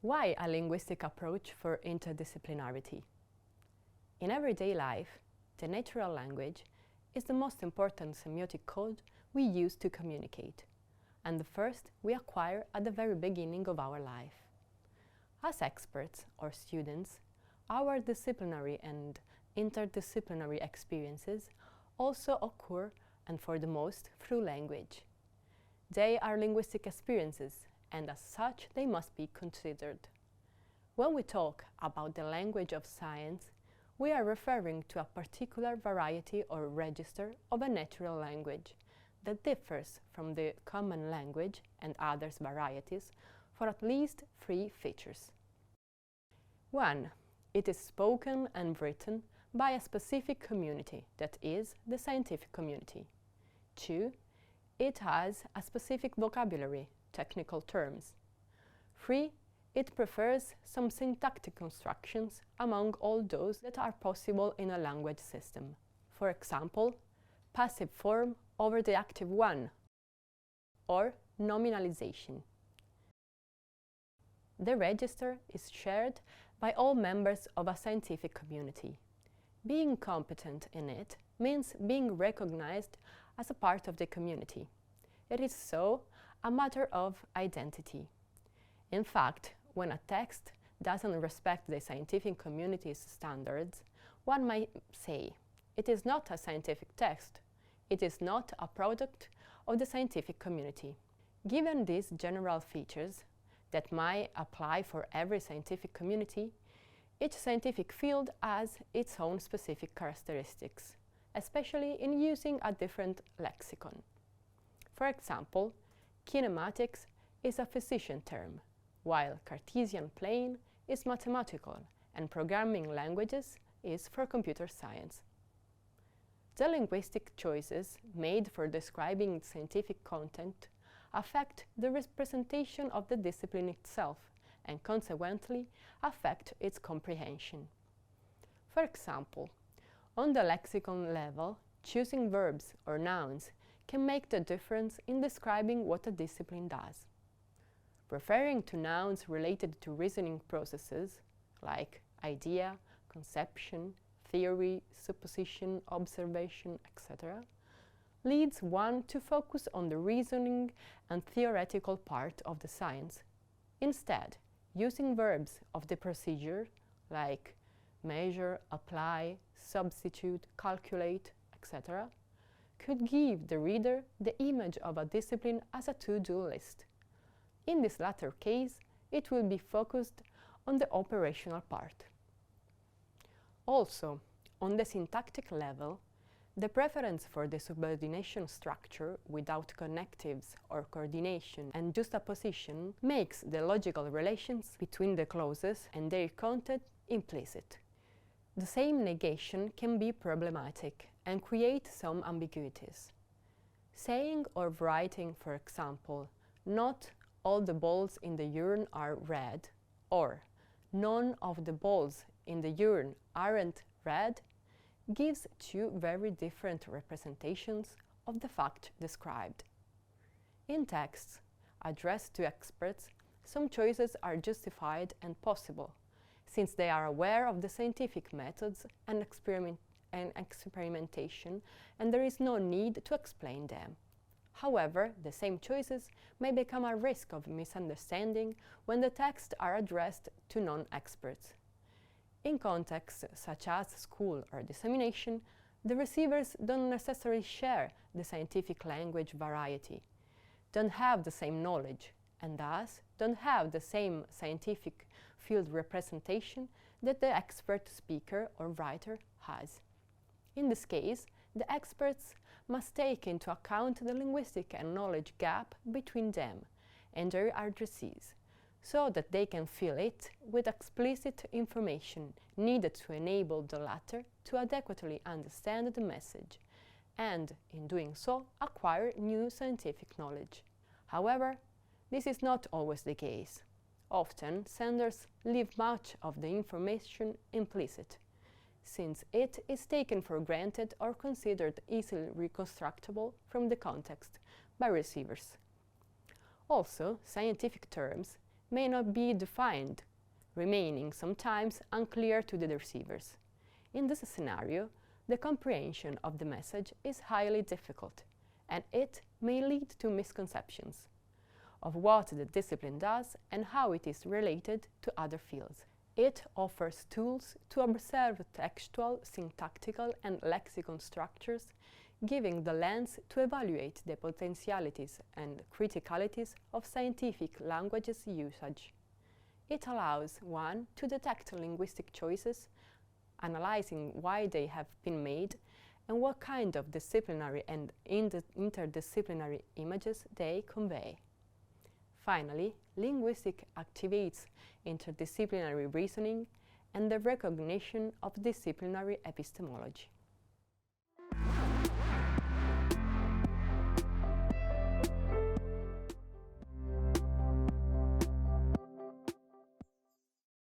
Why a linguistic approach for interdisciplinarity? In everyday life, the natural language is the most important semiotic code we use to communicate, and the first we acquire at the very beginning of our life. As experts or students, our disciplinary and interdisciplinary experiences also occur, and for the most, through language. They are linguistic experiences, and as such they must be considered. When we talk about the language of science, we are referring to a particular variety or register of a natural language that differs from the common language and others varieties for at least 3 features. 1. It is spoken and written by a specific community, that is, the scientific community. 2. It has a specific vocabulary, technical terms. 3. It prefers some syntactic constructions among all those that are possible in a language system. For example, passive form over the active one, or nominalization. The register is shared by all members of a scientific community. Being competent in it means being recognized as a part of the community. It is so a matter of identity. In fact, when a text doesn't respect the scientific community's standards, one might say, it is not a scientific text. It is not a product of the scientific community. Given these general features that might apply for every scientific community, each scientific field has its own specific characteristics, especially in using a different lexicon. For example, kinematics is a physician term, while Cartesian plane is mathematical and programming languages is for computer science. The linguistic choices made for describing scientific content affect the representation of the discipline itself and consequently affect its comprehension. For example, on the lexicon level, choosing verbs or nouns can make the difference in describing what a discipline does. Referring to nouns related to reasoning processes, like idea, conception, theory, supposition, observation, etc., leads one to focus on the reasoning and theoretical part of the science. Instead, using verbs of the procedure, like measure, apply, substitute, calculate, etc., could give the reader the image of a discipline as a to-do list. In this latter case, it will be focused on the operational part. Also, on the syntactic level, the preference for the subordination structure without connectives or coordination and juxtaposition makes the logical relations between the clauses and their content implicit. The same negation can be problematic and create some ambiguities. Saying or writing, for example, not all the balls in the urine are red, or none of the balls in the urine aren't red, gives 2 very different representations of the fact described. In texts addressed to experts, some choices are justified and possible, since they are aware of the scientific methods and experimentation, and there is no need to explain them. However, the same choices may become a risk of misunderstanding when the texts are addressed to non-experts. In contexts such as school or dissemination, the receivers don't necessarily share the scientific language variety, don't have the same knowledge, and thus don't have the same scientific field representation that the expert speaker or writer has. In this case, the experts must take into account the linguistic and knowledge gap between them and their addressees, so that they can fill it with explicit information needed to enable the latter to adequately understand the message, and, in doing so, acquire new scientific knowledge. However, this is not always the case. Often, senders leave much of the information implicit, since it is taken for granted or considered easily reconstructible from the context by receivers. Also, scientific terms may not be defined, remaining sometimes unclear to the receivers. In this scenario, the comprehension of the message is highly difficult, and it may lead to misconceptions of what the discipline does and how it is related to other fields. It offers tools to observe textual, syntactical, and lexicon structures, giving the lens to evaluate the potentialities and criticalities of scientific languages usage. It allows one to detect linguistic choices, analyzing why they have been made and what kind of disciplinary and interdisciplinary images they convey. Finally, linguistic activates interdisciplinary reasoning and the recognition of disciplinary epistemology.